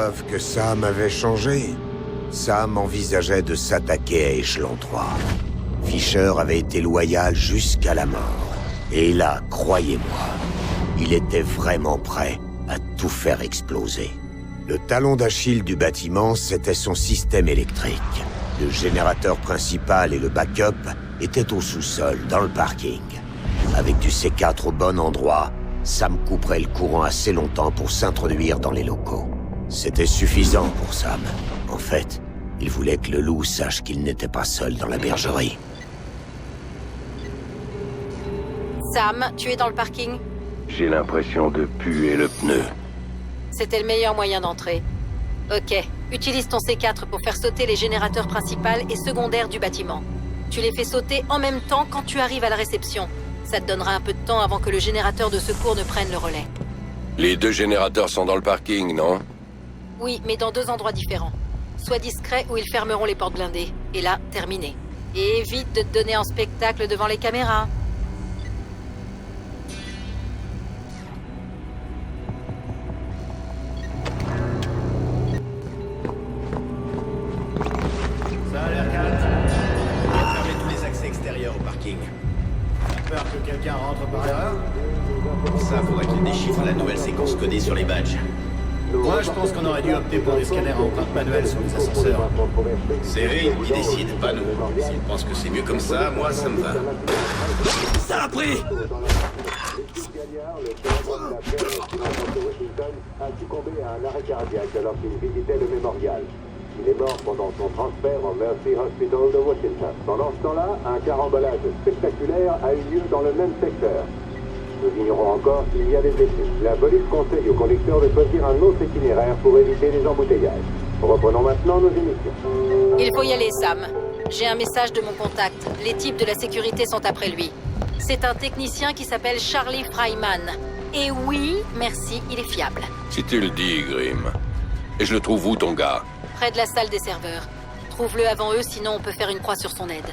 preuve que Sam avait changé. Sam envisageait de s'attaquer à Échelon 3. Fisher avait été loyal jusqu'à la mort. Et là, croyez-moi, il était vraiment prêt à tout faire exploser. Le talon d'Achille du bâtiment, c'était son système électrique. Le générateur principal et le backup étaient au sous-sol, dans le parking. Avec du C4 au bon endroit, Sam couperait le courant assez longtemps pour s'introduire dans les locaux. C'était suffisant pour Sam. En fait, il voulait que le loup sache qu'il n'était pas seul dans la bergerie. Sam, tu es dans le parking? J'ai l'impression de puer le pneu. C'était le meilleur moyen d'entrer. Ok, utilise ton C4 pour faire sauter les générateurs principaux et secondaires du bâtiment. Tu les fais sauter en même temps quand tu arrives à la réception. Ça te donnera un peu de temps avant que le générateur de secours ne prenne le relais. Les 2 générateurs sont dans le parking, non? Oui, mais dans 2 endroits différents. Sois discret ou ils fermeront les portes blindées. Et là, terminé. Et évite de te donner en spectacle devant les caméras. Ça a l'air calme. On va fermer tous les accès extérieurs au parking. T'as peur que quelqu'un rentre par erreur? Pour ça, faudrait qu'il déchiffre la nouvelle séquence codée sur les badges. Moi, je pense qu'on aurait dû opter pour des scanners à empreinte manuelle sur les ascenseurs. C'est eux qui décident, pas nous. S'ils pensent que c'est mieux comme ça, moi, ça me va. Ça a pris! A succombé à un arrêt cardiaque alors qu'il visitait le mémorial. Il est mort pendant son transfert au Mercy Hospital de Washington. Pendant ce temps-là, un carambolage spectaculaire a eu lieu dans le même secteur. Nous ignorons encore s'il y a des blessés. La police conseille aux conducteurs de choisir un autre itinéraire pour éviter les embouteillages. Reprenons maintenant nos émissions. Il faut y aller, Sam. J'ai un message de mon contact. Les types de la sécurité sont après lui. C'est un technicien qui s'appelle Charlie Fryman. Et oui, merci, il est fiable. Si tu le dis, Grim. Et je le trouve où, ton gars? Près de la salle des serveurs. Trouve-le avant eux, sinon on peut faire une croix sur son aide.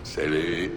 Salut.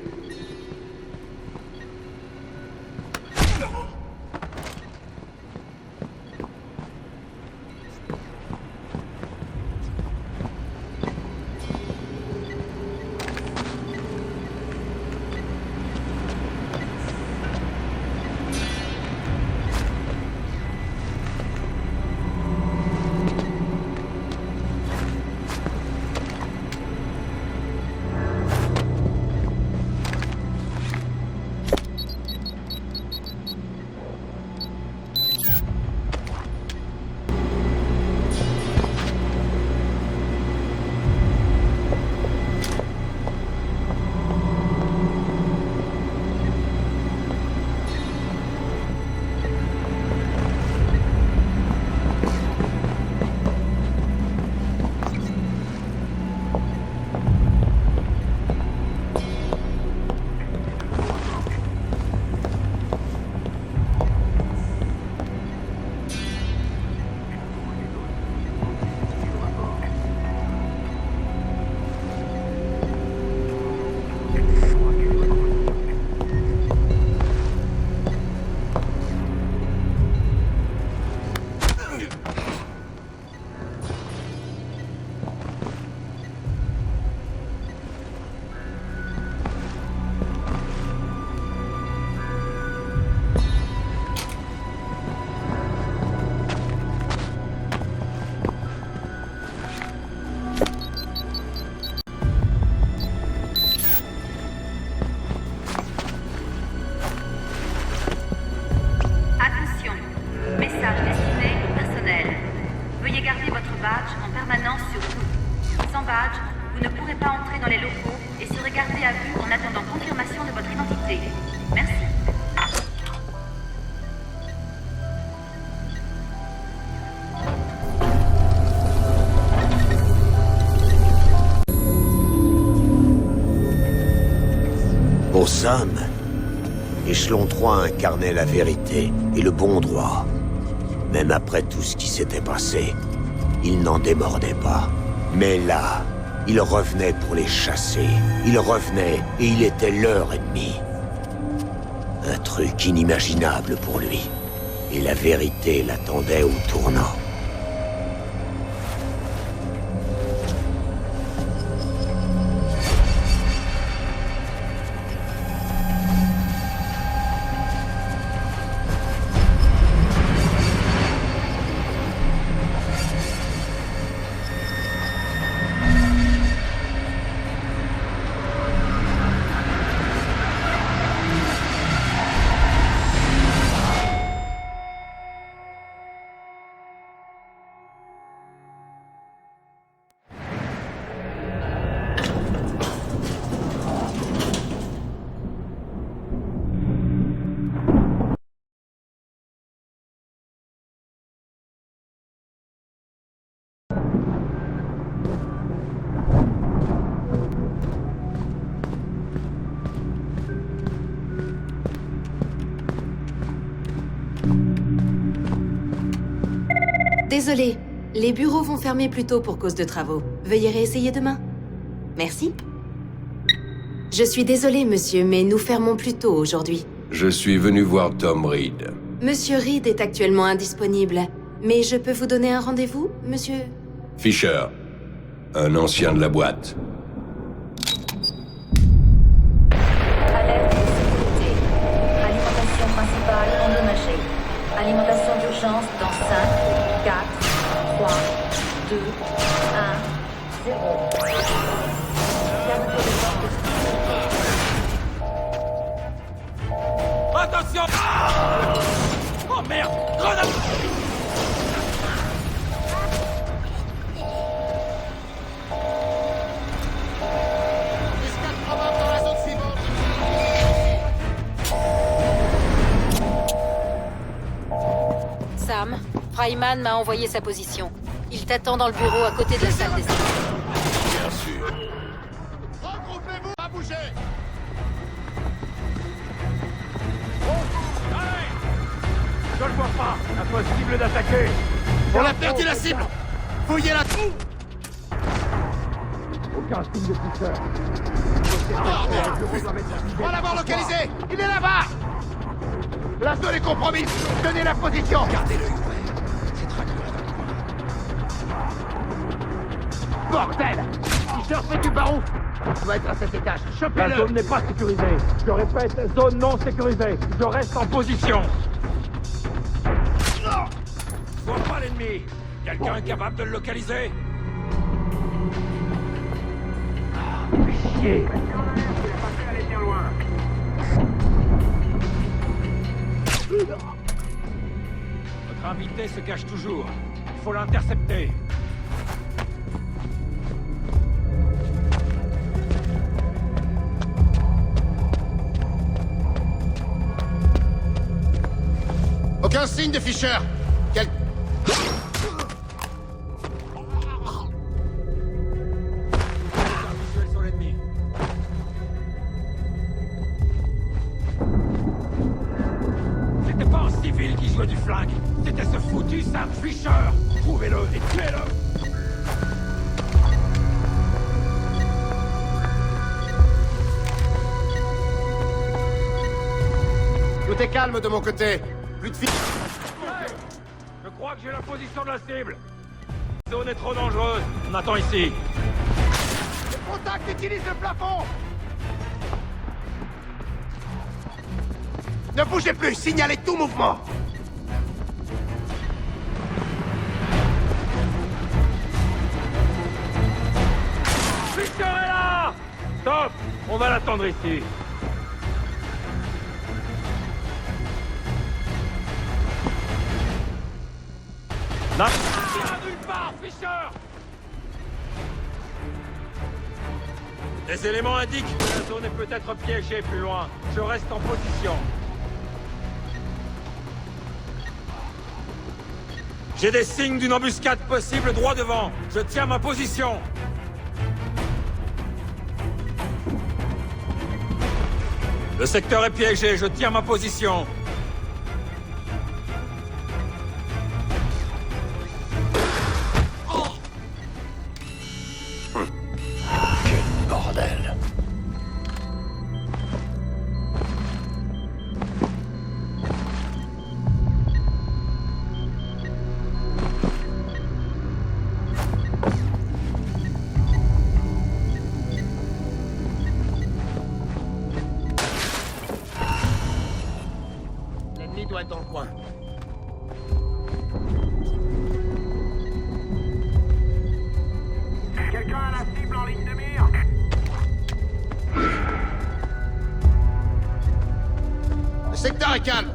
Pour Sam, Échelon 3 incarnait la vérité et le bon droit. Même après tout ce qui s'était passé, il n'en démordait pas. Mais là, il revenait pour les chasser. Il revenait et il était leur ennemi. Un truc inimaginable pour lui. Et la vérité l'attendait au tournant. Désolé, les bureaux vont fermer plus tôt pour cause de travaux. Veuillez réessayer demain. Merci. Je suis désolée, monsieur, mais nous fermons plus tôt aujourd'hui. Je suis venu voir Tom Reed. Monsieur Reed est actuellement indisponible. Mais je peux vous donner un rendez-vous, monsieur? Fisher, un ancien de la boîte. Alerte de sécurité. Alimentation principale endommagée. Alimentation d'urgence dans 5, 4, 3, 2, 1, 0. Cadre de porte. Attention! Oh merde! Grenade! Sam, Fryman m'a envoyé sa position. Il t'attend dans le bureau à côté de la salle des séances. Bien sûr. Regroupez-vous! Pas bouger! Je le vois pas! Impossible d'attaquer! On a perdu la cible! Fouillez la trou! Aucun signe de pousseur. On va l'avoir localisé! Il est là-bas! La zone est compromise! Tenez la position! Gardez l'œil ouvert. C'est traqué. Bordel! Fisher fait du barreau! Il doit être à cet étage. Chopez-le! La zone n'est pas sécurisée. Je répète, zone non sécurisée. Je reste en position. Je vois pas l'ennemi. Quelqu'un est capable de le localiser? Chier! Notre invité se cache toujours. Il faut l'intercepter. Aucun signe de Fisher. Visuel sur l'ennemi. C'était pas un civil qui jouait du flingue. C'était ce foutu Sam Fisher. Trouvez-le et tuez-le. Tout est calme de mon côté. Plus de filles. Je crois que j'ai la position de la cible. La zone est trop dangereuse. On attend ici. Le contact utilise le plafond. Ne bougez plus. Signalez tout mouvement. Fisher est là. Stop. On va l'attendre ici. Non. Nulle part, Fisher. Les éléments indiquent que la zone est peut-être piégée plus loin. Je reste en position. J'ai des signes d'une embuscade possible droit devant. Je tiens ma position. Le secteur est piégé, je tiens ma position. Quel bordel. L'ennemi doit être dans le coin. Quelqu'un a la cible en ligne de mire? Le secteur est calme.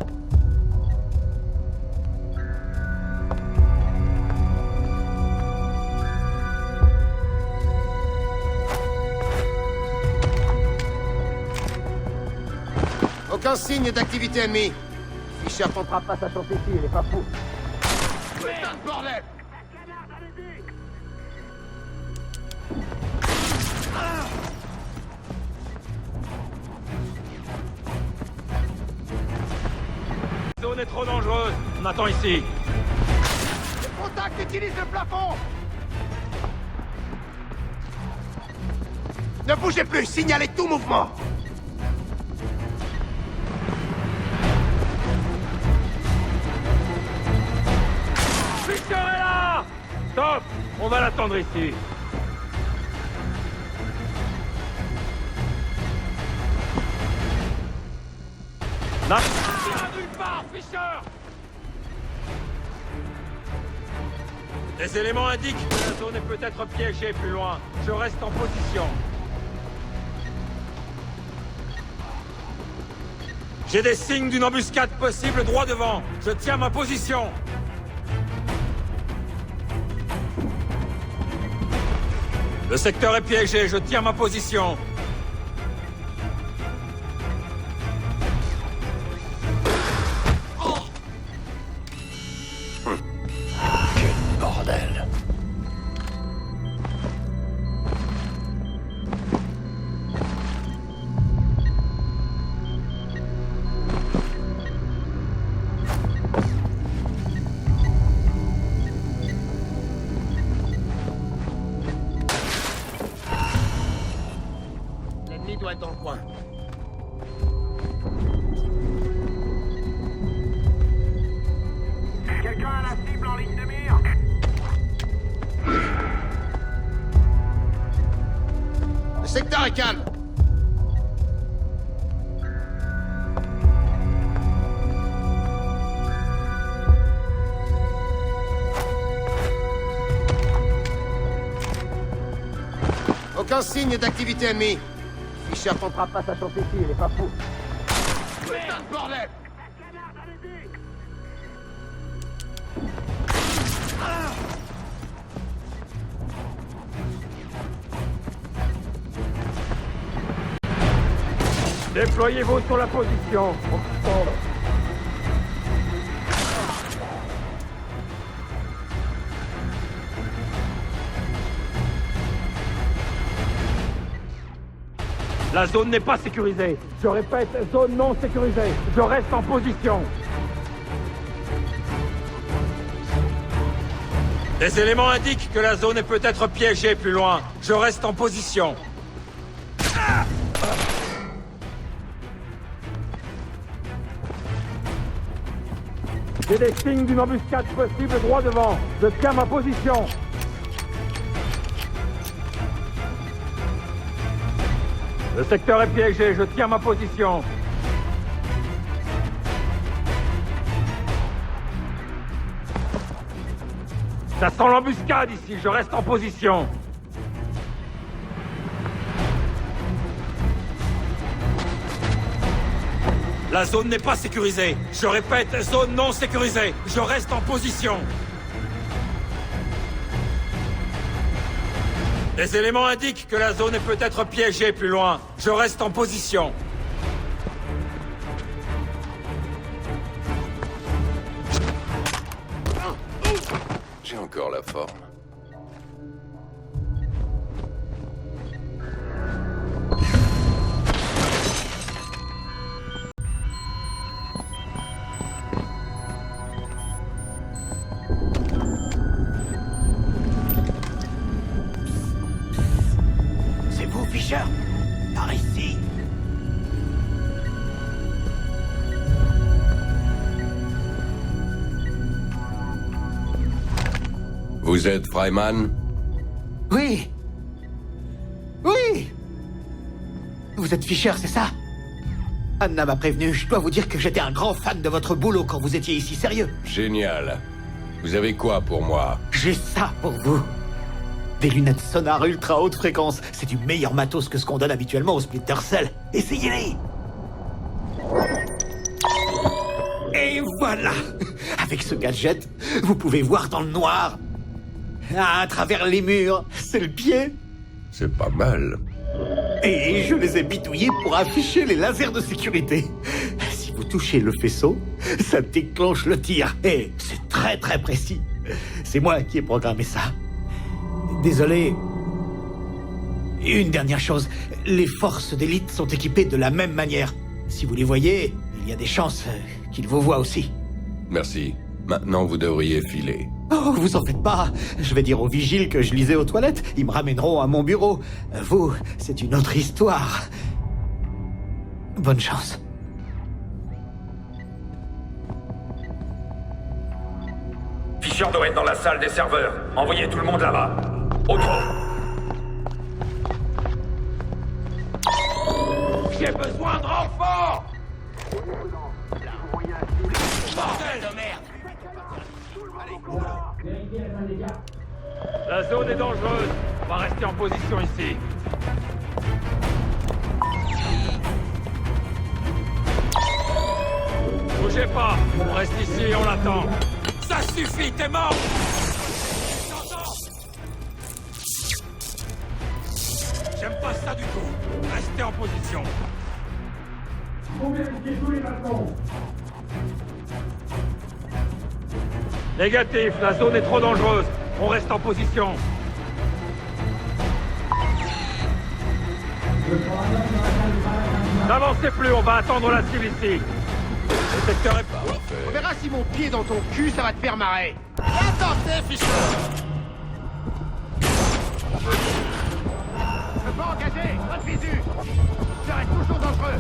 Aucun signe d'activité ennemie. Fisher tentera pas sa chance ici, il est pas fou. Putain de bordel! La zone est trop dangereuse. On attend ici. Les contacts utilisent le plafond! Ne bougez plus, signalez tout mouvement! Fisher est là! Stop! On va l'attendre ici. Là, nulle part, Fisher! Les éléments indiquent que la zone est peut-être piégée plus loin. Je reste en position. J'ai des signes d'une embuscade possible droit devant. Je tiens ma position. Le secteur est piégé, je tiens ma position. Quel bordel. L'ennemi doit être dans le coin. Quelqu'un a la cible en ligne de mire? Le secteur est calme. Aucun signe d'activité ennemie. Fisher tentera pas sa chance ici, il est pas fou. Putain de bordel! Déployez-vous sur la position. La zone n'est pas sécurisée. Je répète, zone non sécurisée. Je reste en position. Les éléments indiquent que la zone est peut-être piégée plus loin. Je reste en position. J'ai des signes d'une embuscade possible droit devant. Je tiens ma position. Le secteur est piégé, je tiens ma position. Ça sent l'embuscade ici, je reste en position. La zone n'est pas sécurisée. Je répète, zone non sécurisée. Je reste en position. Les éléments indiquent que la zone est peut-être piégée plus loin. Je reste en position. J'ai encore la forme. Vous êtes Freiman? Oui. Oui. Vous êtes Fisher, c'est ça? Anna m'a prévenu. Je dois vous dire que j'étais un grand fan de votre boulot quand vous étiez ici, sérieux. Génial. Vous avez quoi pour moi? J'ai ça pour vous. Des lunettes sonar ultra haute fréquence. C'est du meilleur matos que ce qu'on donne habituellement au Splinter Cell. Essayez-les. Et voilà. Avec ce gadget, vous pouvez voir dans le noir. À travers les murs. C'est le pied. C'est pas mal. Et je les ai bidouillés pour afficher les lasers de sécurité. Si vous touchez le faisceau, ça déclenche le tir. Et c'est très très précis. C'est moi qui ai programmé ça. Désolé. Une dernière chose. Les forces d'élite sont équipées de la même manière. Si vous les voyez, il y a des chances qu'ils vous voient aussi. Merci. Maintenant, vous devriez filer. Oh, vous en faites pas. Je vais dire aux vigiles que je lisais aux toilettes. Ils me ramèneront à mon bureau. Vous, c'est une autre histoire. Bonne chance. Fisher doit être dans la salle des serveurs. Envoyez tout le monde là-bas. Autre. J'ai besoin de renfort. Bordel de merde. La zone est dangereuse. On va rester en position ici. Bougez pas. On reste ici et on l'attend. Ça suffit, t'es mort. J'aime pas ça du tout. Restez en position. Négatif, la zone est trop dangereuse. On reste en position. N'avancez plus, on va attendre la cible ici. Le secteur est pas. On verra si mon pied dans ton cul, ça va te faire marrer. Attendez, Fisher. Je peux pas engager, pas de visu. Ça reste toujours dangereux.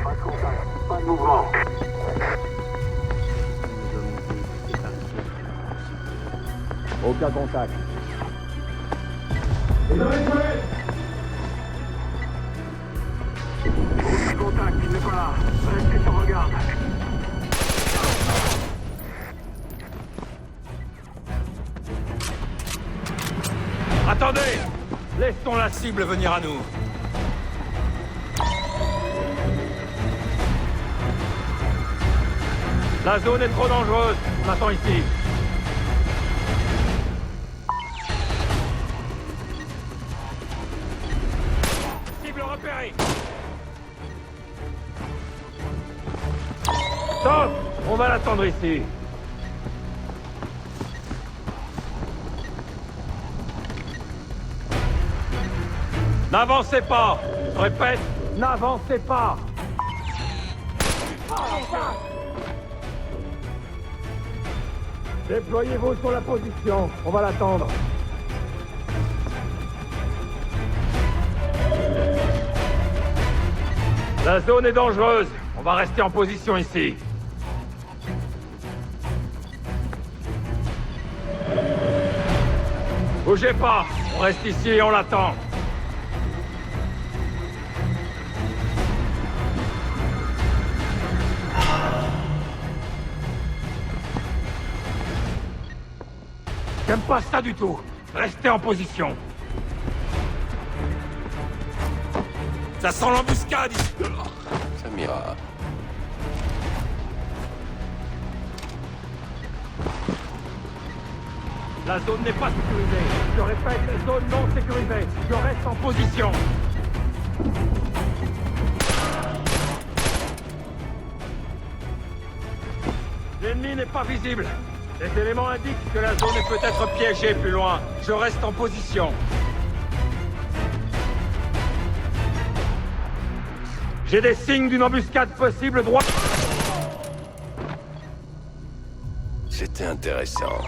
Pas de contact, pas de mouvement. Aucun contact. Aucun contact, il n'est pas là. Restez sur regarde. Attendez! Laissons la cible venir à nous. La zone est trop dangereuse. On attend ici. Cible repérée. Stop! On va l'attendre ici. N'avancez pas! Je répète, n'avancez pas! Déployez-vous sur la position, on va l'attendre. La zone est dangereuse, on va rester en position ici. Bougez pas, on reste ici et on l'attend. J'aime pas ça du tout. Restez en position. Ça sent l'embuscade ici. Samira. La zone n'est pas sécurisée. Je répète, zone non sécurisée. Je reste en position. L'ennemi n'est pas visible. Les éléments indiquent que la zone est peut-être piégée plus loin. Je reste en position. J'ai des signes d'une embuscade possible droit. C'était intéressant.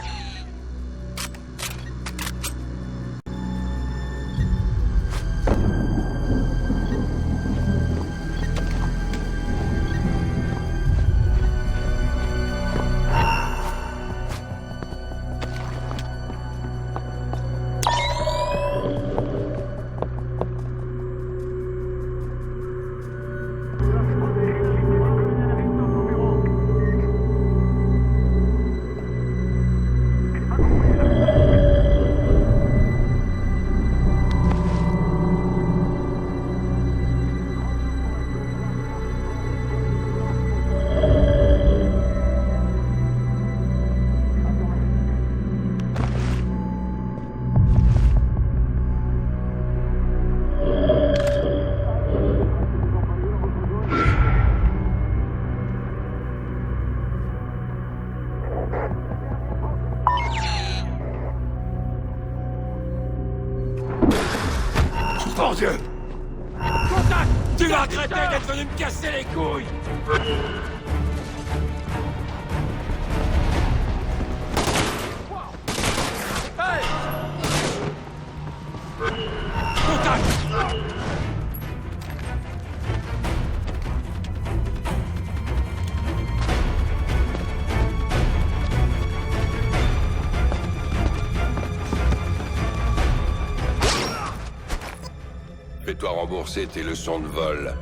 Mon Dieu! Contact! Tu vas regretter d'être venu me casser les couilles! Hey! Contact! Fais-toi rembourser tes leçons de vol.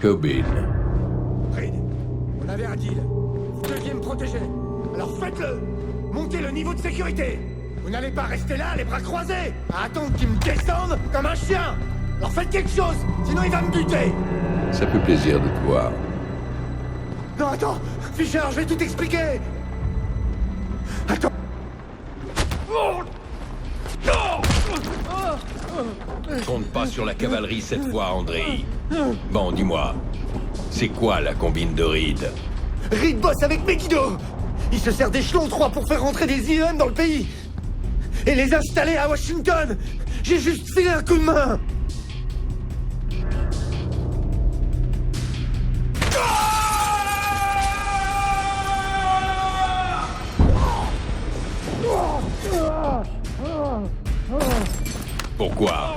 Cobain. Reed, on avait un deal. Vous deviez me protéger. Alors faites-le. Montez le niveau de sécurité. Vous n'allez pas rester là, les bras croisés, à attendre qu'il me descende comme un chien. Alors faites quelque chose, sinon il va me buter. Ça fait plaisir de te voir. Non, attends, Fisher, je vais tout expliquer. Attends. Compte pas sur la cavalerie cette fois, André. Bon, dis-moi, c'est quoi la combine de Reed? Reed bosse avec Megiddo. Il se sert d'échelon 3 pour faire rentrer des IEM dans le pays. Et les installer à Washington. J'ai juste filé un coup de main. Pourquoi?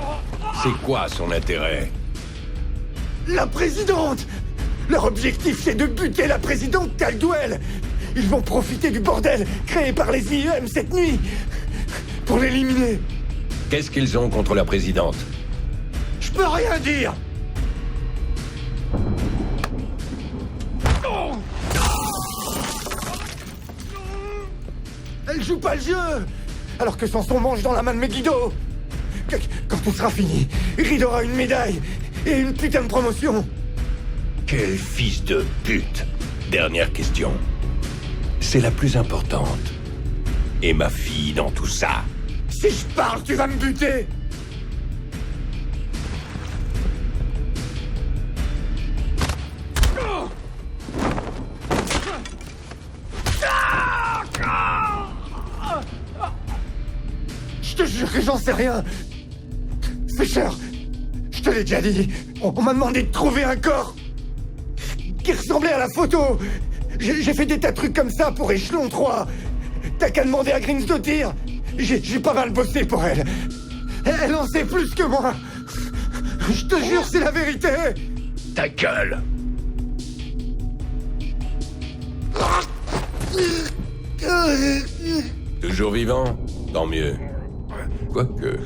C'est quoi son intérêt? La présidente! Leur objectif, c'est de buter la présidente Caldwell. Ils vont profiter du bordel créé par les IEM cette nuit pour l'éliminer. Qu'est-ce qu'ils ont contre la présidente? Je peux rien dire. Elle joue pas le jeu, alors que Samson mange dans la main de Megiddo. Quand tout sera fini, Reed aura une médaille et une putain de promotion. Quel fils de pute! Dernière question. C'est la plus importante. Et ma fille dans tout ça? Si je parle, tu vas me buter. Je te jure que j'en sais rien. Fisher, je te l'ai déjà dit. On m'a demandé de trouver un corps qui ressemblait à la photo. J'ai fait des tas de trucs comme ça pour Échelon 3. T'as qu'à demander à Grings de dire. J'ai pas mal bossé pour elle. Elle en sait plus que moi. Je te jure, c'est la vérité. Ta gueule! Toujours vivant? Tant mieux. Quoique...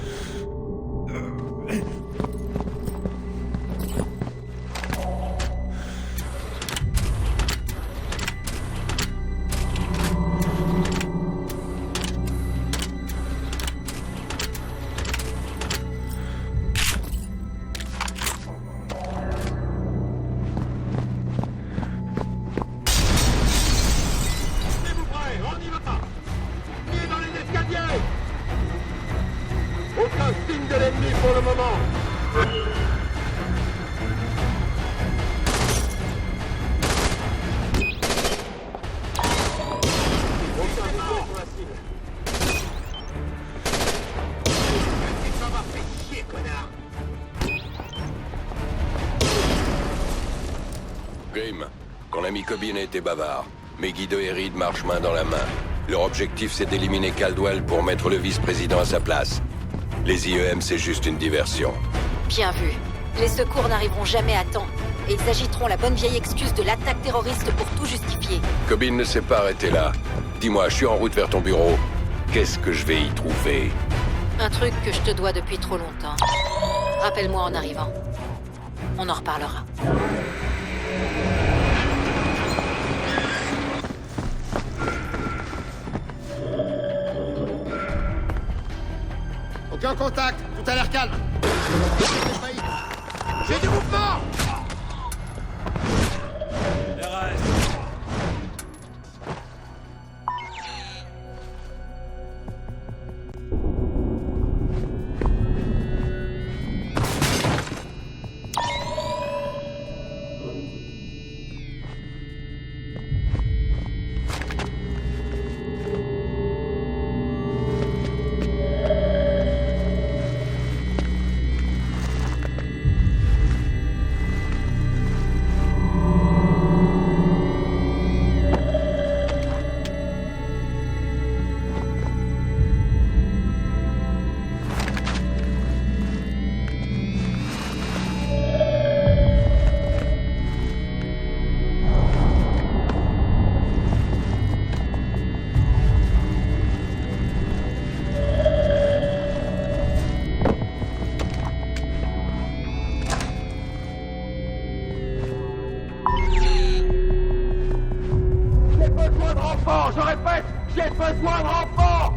Grim, ton ami Cobbin a été bavard. Megiddo et Reed marchent main dans la main. Leur objectif, c'est d'éliminer Caldwell pour mettre le vice-président à sa place. Les IEM, c'est juste une diversion. Bien vu. Les secours n'arriveront jamais à temps. Et ils agiteront la bonne vieille excuse de l'attaque terroriste pour tout justifier. Cobbin ne s'est pas arrêté là. Dis-moi, je suis en route vers ton bureau. Qu'est-ce que je vais y trouver? Un truc que je te dois depuis trop longtemps. Rappelle-moi en arrivant. On en reparlera. Aucun contact, tout a l'air calme. J'ai du mouvement. Je répète, j'ai besoin de renfort!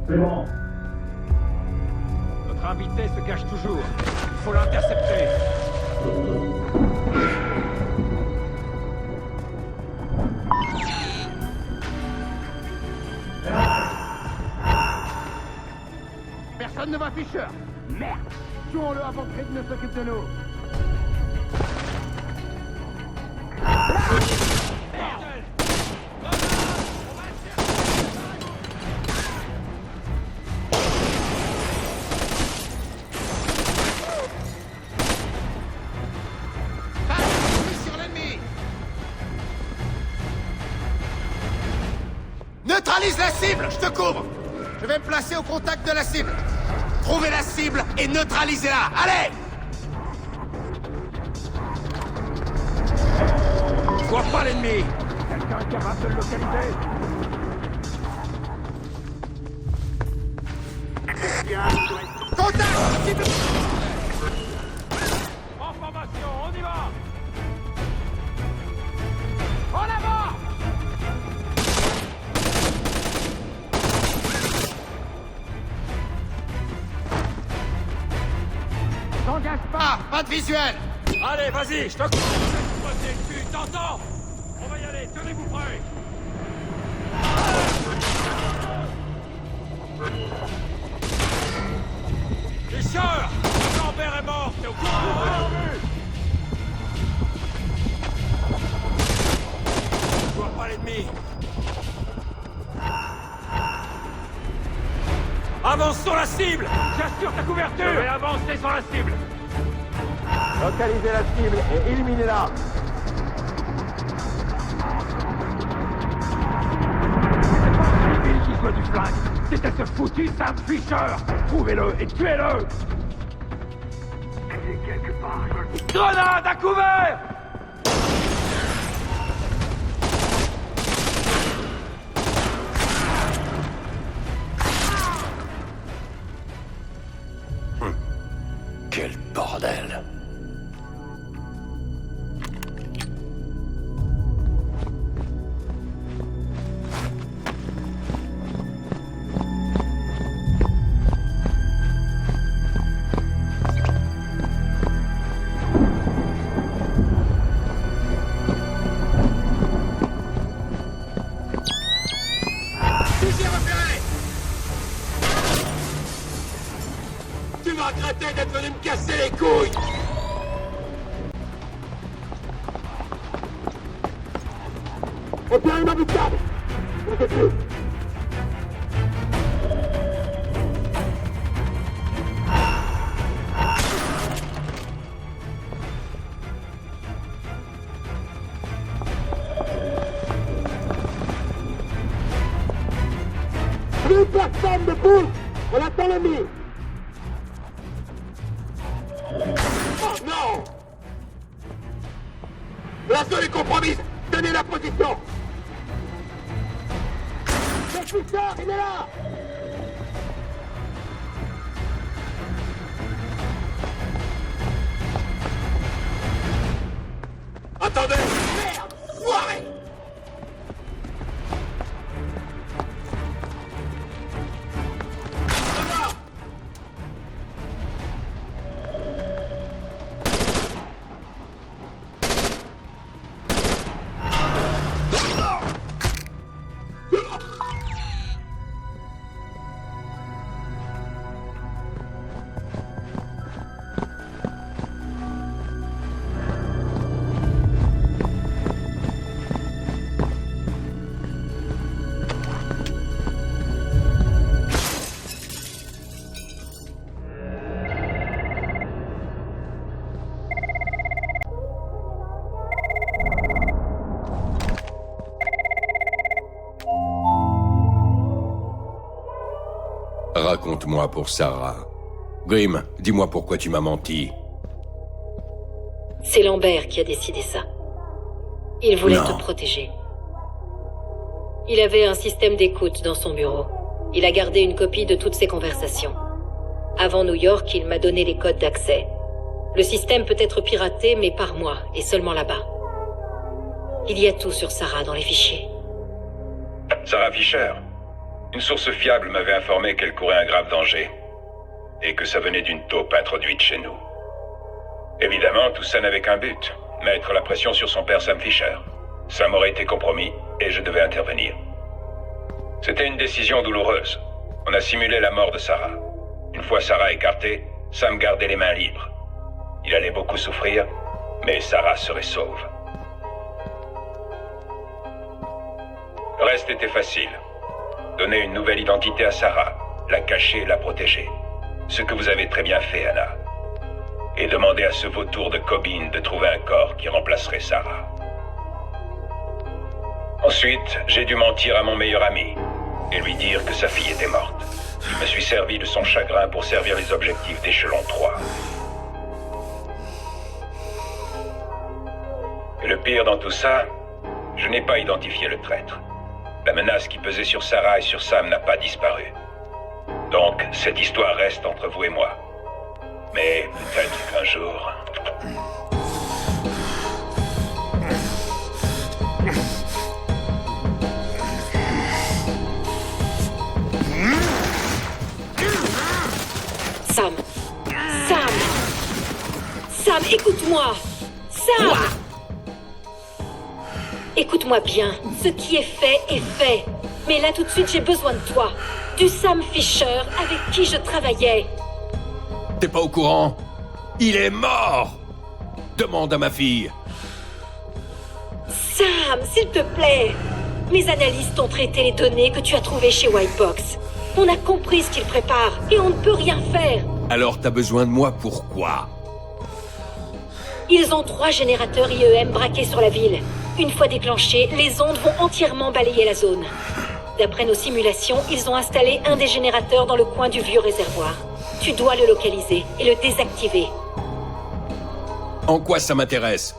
C'est bon. Notre invité se cache toujours. Il faut l'intercepter. Personne ne voit Fisher. Merde! Tuons-le avant que Reed ne s'occupe de nous. Sur l'ennemi. Neutralise la cible, je te couvre. Je vais me placer au contact de la cible. Trouvez la cible et neutralisez-la. Allez! Je vois pas l'ennemi. Quelqu'un est capable de le localiser? Contact! Cible! En formation, on y va! En avant! T'engage pas! Pas de visuel! Allez, vas-y, je te... Prenez le cul, t'entends? On va y aller, tenez-vous prêts! Fischer! Lambert est mort, t'es au courant? Je vois pas l'ennemi. Avance sur la cible! J'assure ta couverture! Je vais avancer sur la cible! Localisez la cible et éliminez-la. Qui soit du flingue, c'était ce foutu Sam Fisher. Trouvez-le et tuez-le. Grenade à couvert. Quel bordel! Fusil repéré! Tu vas regretter d'être venu me casser les couilles! Repéré imbutable! On fait plus! Plus personne ne bouge! On attend l'ennemi! Oh non! La zone est compromise! Tenez la position! Le Fisher, il est là! Attendez! Merde! Foiré! Raconte-moi pour Sarah. Grimm, dis-moi pourquoi tu m'as menti. C'est Lambert qui a décidé ça. Il voulait Non. te protéger. Il avait un système d'écoute dans son bureau. Il a gardé une copie de toutes ses conversations. Avant New York, il m'a donné les codes d'accès. Le système peut être piraté, mais par moi, et seulement là-bas. Il y a tout sur Sarah dans les fichiers. Sarah Fisher. Une source fiable m'avait informé qu'elle courait un grave danger et que ça venait d'une taupe introduite chez nous. Évidemment, tout ça n'avait qu'un but, mettre la pression sur son père Sam Fisher. Sam aurait été compromis et je devais intervenir. C'était une décision douloureuse. On a simulé la mort de Sarah. Une fois Sarah écartée, Sam gardait les mains libres. Il allait beaucoup souffrir, mais Sarah serait sauve. Le reste était facile. Donner une nouvelle identité à Sarah, la cacher et la protéger. Ce que vous avez très bien fait, Anna. Et demander à ce vautour de Cobbin de trouver un corps qui remplacerait Sarah. Ensuite, j'ai dû mentir à mon meilleur ami. et lui dire que sa fille était morte. Je me suis servi de son chagrin pour servir les objectifs d'échelon 3. Et le pire dans tout ça, je n'ai pas identifié le traître. La menace qui pesait sur Sarah et sur Sam n'a pas disparu. Donc, cette histoire reste entre vous et moi. Mais peut-être qu'un jour... Sam. Sam. Sam, écoute-moi. Sam. Écoute-moi bien. Ce qui est fait est fait. Mais là, tout de suite, j'ai besoin de toi. Du Sam Fisher avec qui je travaillais. T'es pas au courant? Il est mort! Demande à ma fille. Sam, s'il te plaît. Mes analystes ont traité les données que tu as trouvées chez Whitebox. On a compris ce qu'ils préparent et on ne peut rien faire. Alors t'as besoin de moi pourquoi? Ils ont 3 générateurs IEM braqués sur la ville. Une fois déclenchés, les ondes vont entièrement balayer la zone. D'après nos simulations, ils ont installé un des générateurs dans le coin du vieux réservoir. Tu dois le localiser et le désactiver. En quoi ça m'intéresse?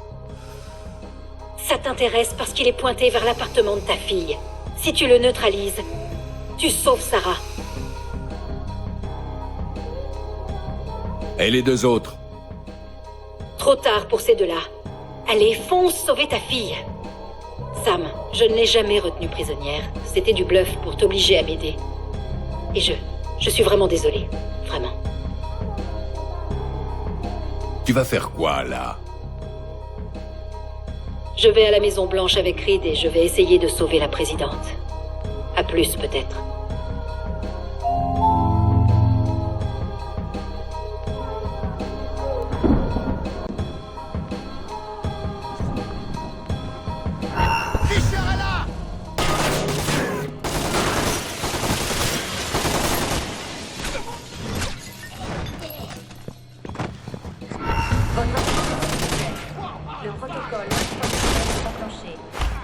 Ça t'intéresse parce qu'il est pointé vers l'appartement de ta fille. Si tu le neutralises, tu sauves Sarah. Et les 2 autres? Trop tard pour ces 2-là. Allez, fonce sauver ta fille. Sam, je ne l'ai jamais retenue prisonnière. C'était du bluff pour t'obliger à m'aider. Et je suis vraiment désolée. Vraiment. Tu vas faire quoi, là? Je vais à la Maison Blanche avec Reed et je vais essayer de sauver la présidente. À plus, peut-être. Le protocole est enclenché.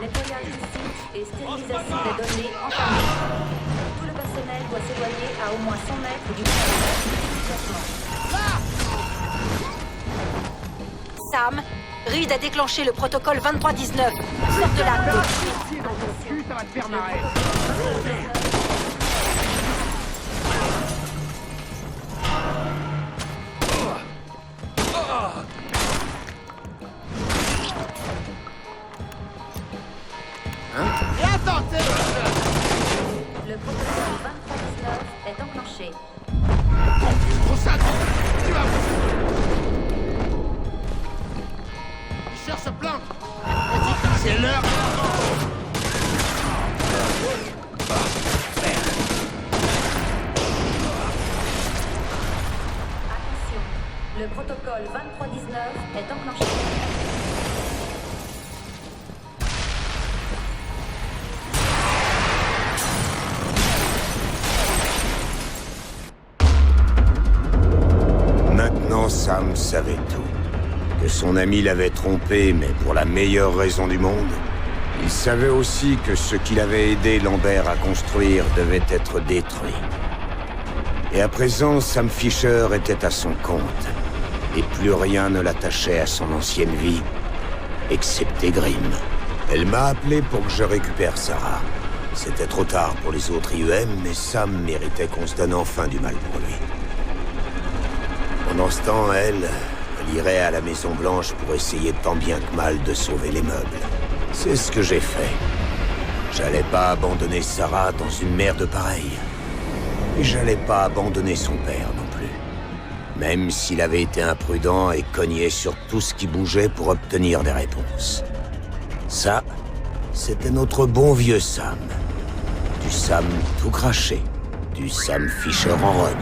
Nettoyage du site et stérilisation des données entamées. Tout le personnel doit s'éloigner à au moins 100 mètres du Sam, Reed a déclenché le protocole 2319. Sors de là. Ça va te faire marrer. Le protocole 2319 est enclenché. Cherche ce planque. C'est l'heure. Attention, le protocole 2319 est enclenché. Maintenant, Sam savait tout. Que son ami l'avait trompé, mais pour la meilleure raison du monde. Il savait aussi que ce qu'il avait aidé Lambert à construire devait être détruit. Et à présent, Sam Fisher était à son compte. Et plus rien ne l'attachait à son ancienne vie, excepté Grimm. Elle m'a appelé pour que je récupère Sarah. C'était trop tard pour les autres IEM, mais Sam méritait qu'on se donne enfin du mal pour lui. Pendant ce temps, elle irait à la Maison Blanche pour essayer tant bien que mal de sauver les meubles. C'est ce que j'ai fait. J'allais pas abandonner Sarah dans une merde pareille. Et j'allais pas abandonner son père non plus. Même s'il avait été imprudent et cognait sur tout ce qui bougeait pour obtenir des réponses. Ça, c'était notre bon vieux Sam. Du Sam tout craché. Du Sam Fisher en rogne.